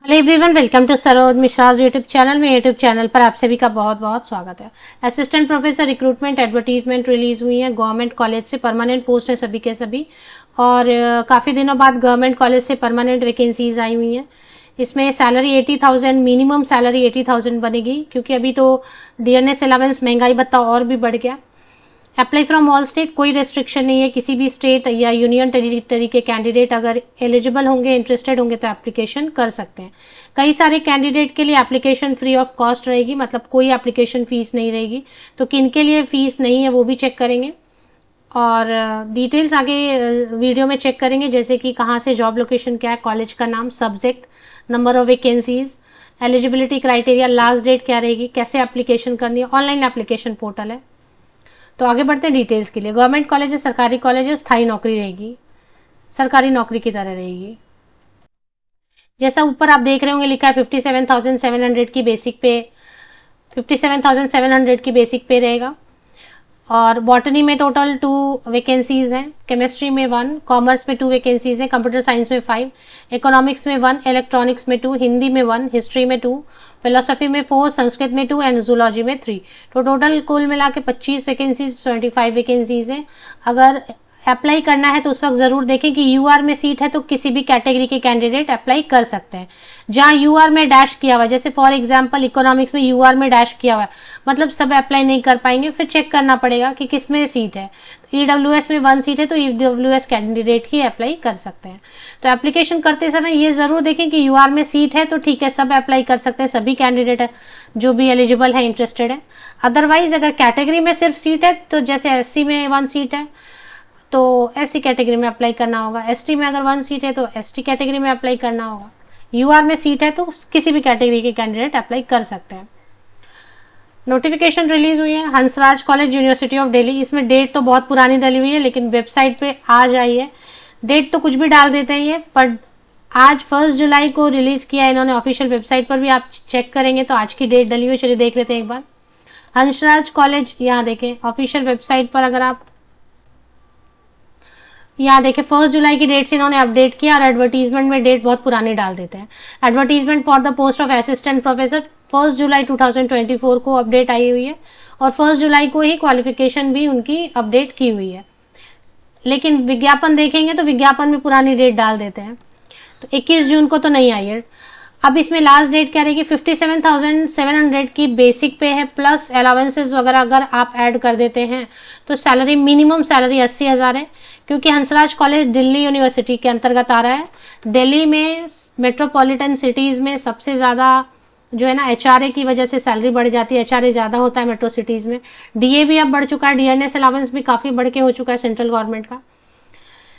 Hello everyone, welcome to Saroj Mishra's YouTube channel में। YouTube channel पर आप सभी का बहुत बहुत स्वागत है। Assistant professor recruitment advertisement release हुई है गवर्नमेंट कॉलेज से। परमानेंट पोस्ट है सभी के सभी, और काफ़ी दिनों बाद गवर्नमेंट कॉलेज से परमानेंट वैकेंसीज आई हुई हैं। इसमें सैलरी 80,000, मिनिमम सैलरी 80,000 बनेगी, क्योंकि अभी तो डीएनएस अलावेंस, महंगाई भत्ता और भी बढ़ गया। अप्लाई फ्रॉम ऑल स्टेट, कोई रेस्ट्रिक्शन नहीं है। किसी भी स्टेट या यूनियन टेरिटरी के कैंडिडेट अगर एलिजिबल होंगे, इंटरेस्टेड होंगे तो एप्लीकेशन कर सकते हैं। कई सारे कैंडिडेट के लिए एप्लीकेशन फ्री ऑफ कॉस्ट रहेगी, मतलब कोई एप्लीकेशन फीस नहीं रहेगी। तो किन के लिए फीस नहीं है वो भी चेक करेंगे, और डिटेल्स आगे वीडियो में चेक करेंगे, जैसे कि कहाँ से, जॉब लोकेशन क्या है, कॉलेज का नाम, subject, number of vacancies, eligibility criteria, last date क्या रहेगी, कैसे एप्लीकेशन करनी है। ऑनलाइन एप्लीकेशन पोर्टल है। तो आगे बढ़ते हैं डिटेल्स के लिए। गवर्नमेंट कॉलेज है, सरकारी कॉलेज है, स्थायी नौकरी रहेगी, सरकारी नौकरी की तरह रहेगी। जैसा ऊपर आप देख रहे होंगे लिखा है 57,700 की बेसिक पे, 57,700 की बेसिक पे रहेगा। और बॉटनी में टोटल 2 वैकेंसीज हैं, केमिस्ट्री में 1, कॉमर्स में 2 वैकेंसीज हैं, कंप्यूटर साइंस में 5, इकोनॉमिक्स में 1, इलेक्ट्रॉनिक्स में 2, हिंदी में 1, हिस्ट्री में 2, फिलोसफी में 4, संस्कृत में 2 एंड जूलॉजी में 3। तो टोटल कुल मिला के 25 वैकेंसीज, 25 वैकेंसीज हैं। अगर अप्लाई करना है तो उस वक्त जरूर देखें कि यूआर में सीट है तो किसी भी कैटेगरी के कैंडिडेट अप्लाई कर सकते हैं। जहां यूआर में डैश किया हुआ है, जैसे फॉर एग्जांपल इकोनॉमिक्स में यूआर में डैश किया हुआ है, मतलब सब अप्लाई नहीं कर पाएंगे। फिर चेक करना पड़ेगा कि किस में सीट है। ईडब्ल्यूएस में 1 सीट है तो ईडब्ल्यूएस कैंडिडेट ही अप्लाई कर सकते हैं। तो एप्लीकेशन करते समय ये जरूर देखें कि यूआर में सीट है तो ठीक है, सब अप्लाई कर सकते हैं, सभी कैंडिडेट है जो भी एलिजिबल है, इंटरेस्टेड है। अदरवाइज अगर कैटेगरी में सिर्फ सीट है, तो जैसे एससी में 1 सीट है तो एससी कैटेगरी में अप्लाई करना होगा, एसटी में अगर 1 सीट है तो एसटी कैटेगरी में अप्लाई करना होगा। यूआर में सीट है तो किसी भी कैटेगरी के कैंडिडेट अप्लाई कर सकते हैं। नोटिफिकेशन रिलीज हुई है Hansraj college, university of Delhi. इसमें डेट तो बहुत पुरानी डली हुई है, लेकिन वेबसाइट पे आज आई है। डेट तो कुछ भी डाल देते हैं ये, पर आज 1 जुलाई को रिलीज किया है इन्होंने ऑफिशियल वेबसाइट पर भी। आप चेक करेंगे तो आज की डेट डली हुई है। चलिए देख लेते हैं एक बार। हंसराज कॉलेज, यहाँ देखें ऑफिशियल वेबसाइट पर, अगर आप यहाँ देखें 1 जुलाई की डेट से इन्होंने अपडेट किया, और एडवर्टीजमेंट में डेट बहुत पुरानी डाल देते हैं। Advertisement for the post of assistant professor 1 जुलाई 2024 को अपडेट आई हुई है, और 1 जुलाई को ही क्वालिफिकेशन भी उनकी अपडेट की हुई है। लेकिन विज्ञापन देखेंगे तो विज्ञापन में पुरानी डेट डाल देते हैं, तो 21 जून को तो नहीं आई है। अब इसमें लास्ट डेट क्या रहेगी, 57,700 की बेसिक पे है, प्लस अलावेंसेज वगैरह अगर आप ऐड कर देते हैं तो सैलरी, मिनिमम सैलरी 80,000 है। क्योंकि हंसराज कॉलेज दिल्ली यूनिवर्सिटी के अंतर्गत आ रहा है। दिल्ली में मेट्रोपॉलिटन सिटीज में सबसे ज्यादा जो है ना, एचआरए की वजह से सैलरी बढ़ जाती है, एचआरए ज्यादा होता है मेट्रो सिटीज में। डीए भी अब बढ़ चुका है, डीएनएस अलावेंस भी काफी बढ़ के हो चुका है सेंट्रल गवर्नमेंट का।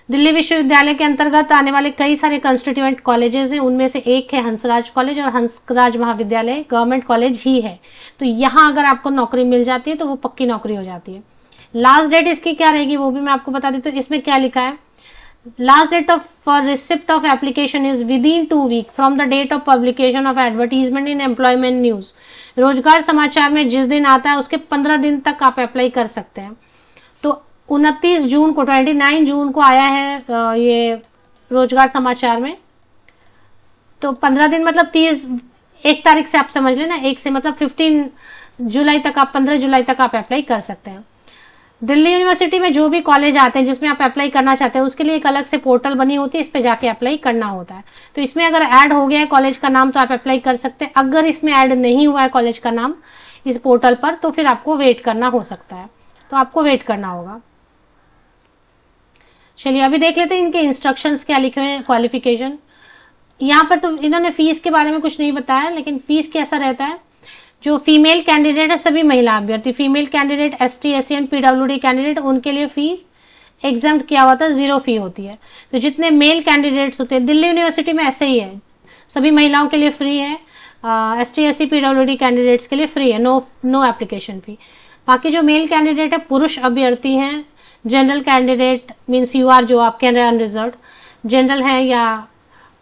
दिल्ली विश्वविद्यालय के अंतर्गत आने वाले कई सारे कंस्टिट्यूएंट कॉलेजेस हैं, उनमें से एक है हंसराज कॉलेज, और हंसराज महाविद्यालय गवर्नमेंट कॉलेज ही है। तो यहाँ अगर आपको नौकरी मिल जाती है तो वो पक्की नौकरी हो जाती है। लास्ट डेट इसकी क्या रहेगी वो भी मैं आपको बता देती हूँ। इसमें क्या लिखा है, last date of for receipt of application is within 2 week from the date of publication of advertisement in employment news. रोजगार समाचार में जिस दिन आता है उसके 15 दिन तक आप अप्लाई कर सकते हैं। तो 29 जून को, 29 जून को आया है ये रोजगार समाचार में, तो 15 दिन मतलब 1 तारीख से आप समझ लेना, 1 से मतलब 15 जुलाई तक आप, 15 जुलाई तक आप अप्लाई कर सकते हैं। दिल्ली यूनिवर्सिटी में जो भी कॉलेज आते हैं जिसमें आप अप्लाई करना चाहते हैं, उसके लिए एक अलग से पोर्टल बनी होती है, इस पे जाके अप्लाई करना होता है। तो इसमें अगर ऐड हो गया है कॉलेज का नाम तो आप अप्लाई कर सकते हैं। अगर इसमें ऐड नहीं हुआ है कॉलेज का नाम इस पोर्टल पर, तो फिर आपको वेट करना हो सकता है, तो आपको वेट करना होगा। चलिए अभी देख लेते हैं इनके इंस्ट्रक्शंस क्या लिखे हुए हैं। क्वालिफिकेशन यहाँ पर तो इन्होंने फीस के बारे में कुछ नहीं बताया, लेकिन फीस कैसा रहता है, जो फीमेल कैंडिडेट है, सभी महिला अभ्यर्थी, female candidate, ST, SC, PWD candidate, उनके लिए फी एग्जाम किया हुआ था, 0 फी होती है। तो जितने मेल कैंडिडेट्स होते हैं दिल्ली यूनिवर्सिटी में ऐसे ही है, सभी महिलाओं के लिए फ्री है। एसटी, एससी, पीडब्ल्यूडी कैंडिडेट्स के लिए फ्री है, नो एप्लीकेशन फी। बाकी जो मेल कैंडिडेट है, पुरुष अभ्यर्थी हैं, जनरल कैंडिडेट मीन्स यूआर जो आप कह रहे हैं अनरिजर्व, जनरल है या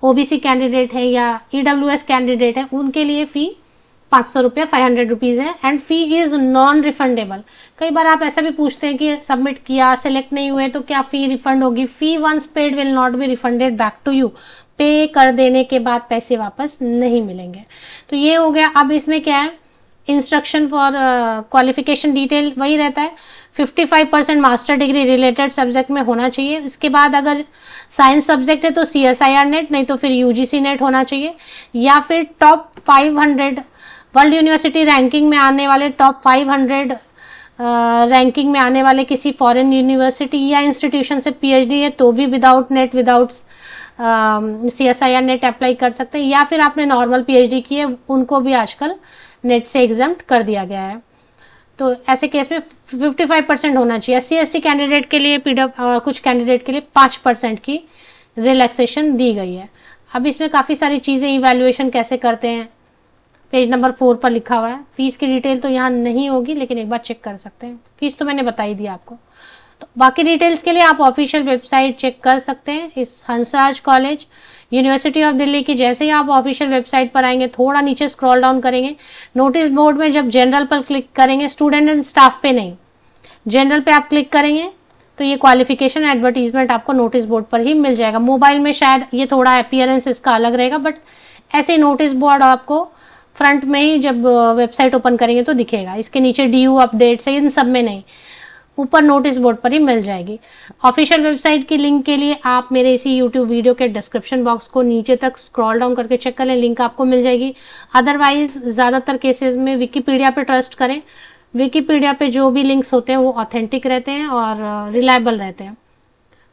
ओबीसी कैंडिडेट है या ईडब्ल्यूएस कैंडिडेट है, उनके लिए फी 500 रुपये, 500 रुपीज है, and fee is non refundable. कई बार आप ऐसा भी पूछते हैं कि सबमिट किया, सिलेक्ट नहीं हुए तो क्या फी रिफंड होगी। Fee once paid will not be refunded back to you, pay कर देने के बाद पैसे वापस नहीं मिलेंगे। तो ये हो गया। अब इसमें क्या है, इंस्ट्रक्शन फॉर क्वालिफिकेशन डिटेल वही रहता है, 55% मास्टर डिग्री रिलेटेड सब्जेक्ट में होना चाहिए। इसके बाद अगर साइंस सब्जेक्ट है तो CSIR नेट, नहीं तो फिर UGC नेट होना चाहिए, या फिर टॉप 500 वर्ल्ड यूनिवर्सिटी रैंकिंग में आने वाले, टॉप 500 रैंकिंग में आने वाले किसी फॉरेन यूनिवर्सिटी या इंस्टीट्यूशन से PhD है तो भी without net, without CSIR net apply कर सकते हैं, या फिर आपने नॉर्मल PhD की है उनको भी आजकल नेट से एग्जाम्प्ट कर दिया गया है। तो ऐसे केस में 55% होना चाहिए। SC/ST कैंडिडेट के लिए कुछ कैंडिडेट के लिए 5% की रिलैक्सेशन दी गई है। अब इसमें काफी सारी चीजें, इवैल्यूएशन कैसे करते हैं, पेज नंबर 4 पर लिखा हुआ है। फीस की डिटेल तो यहाँ नहीं होगी, लेकिन एक बार चेक कर सकते हैं। फीस तो मैंने बता ही दिया आपको। तो बाकी डिटेल्स के लिए आप ऑफिशियल वेबसाइट चेक कर सकते हैं। इस Hansraj college university of Delhi की जैसे ही आप ऑफिशियल वेबसाइट पर आएंगे, थोड़ा नीचे स्क्रॉल डाउन करेंगे, नोटिस बोर्ड में जब जनरल पर क्लिक करेंगे, स्टूडेंट एंड स्टाफ पे नहीं, जनरल पे आप क्लिक करेंगे तो ये क्वालिफिकेशन एडवर्टीजमेंट आपको नोटिस बोर्ड पर ही मिल जाएगा। मोबाइल में शायद ये थोड़ा अपीयरेंस इसका अलग रहेगा, बट ऐसे ही नोटिस बोर्ड आपको फ्रंट में ही जब वेबसाइट ओपन करेंगे तो दिखेगा। इसके नीचे DU अपडेट्स है, इन सब में नहीं, ऊपर नोटिस बोर्ड पर ही मिल जाएगी। ऑफिशियल वेबसाइट की लिंक के लिए आप मेरे इसी YouTube वीडियो के डिस्क्रिप्शन बॉक्स को नीचे तक स्क्रॉल डाउन करके चेक कर लें, लिंक आपको मिल जाएगी। अदरवाइज ज्यादातर केसेस में विकिपीडिया पे ट्रस्ट करें। विकिपीडिया पे जो भी लिंक्स होते हैं वो ऑथेंटिक रहते हैं और रिलायबल रहते हैं।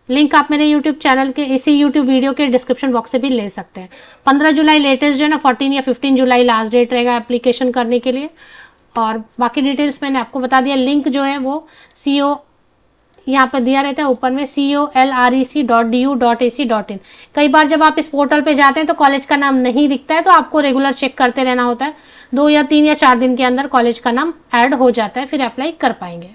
लिंक आप मेरे YouTube चैनल के इसी YouTube वीडियो के डिस्क्रिप्शन बॉक्स से भी ले सकते हैं। 15 जुलाई लेटेस्ट जो है ना, 14 या 15 जुलाई लास्ट डेट रहेगा एप्लीकेशन करने के लिए। और बाकी डिटेल्स मैंने आपको बता दिया। लिंक जो है वो CO यहाँ पर दिया रहता है ऊपर में, colrec.du.ac.in। कई बार जब आप इस पोर्टल पे जाते हैं तो कॉलेज का नाम नहीं दिखता है, तो आपको रेगुलर चेक करते रहना होता है। 2 या 3 या 4 दिन के अंदर कॉलेज का नाम ऐड हो जाता है, फिर अप्लाई कर पाएंगे।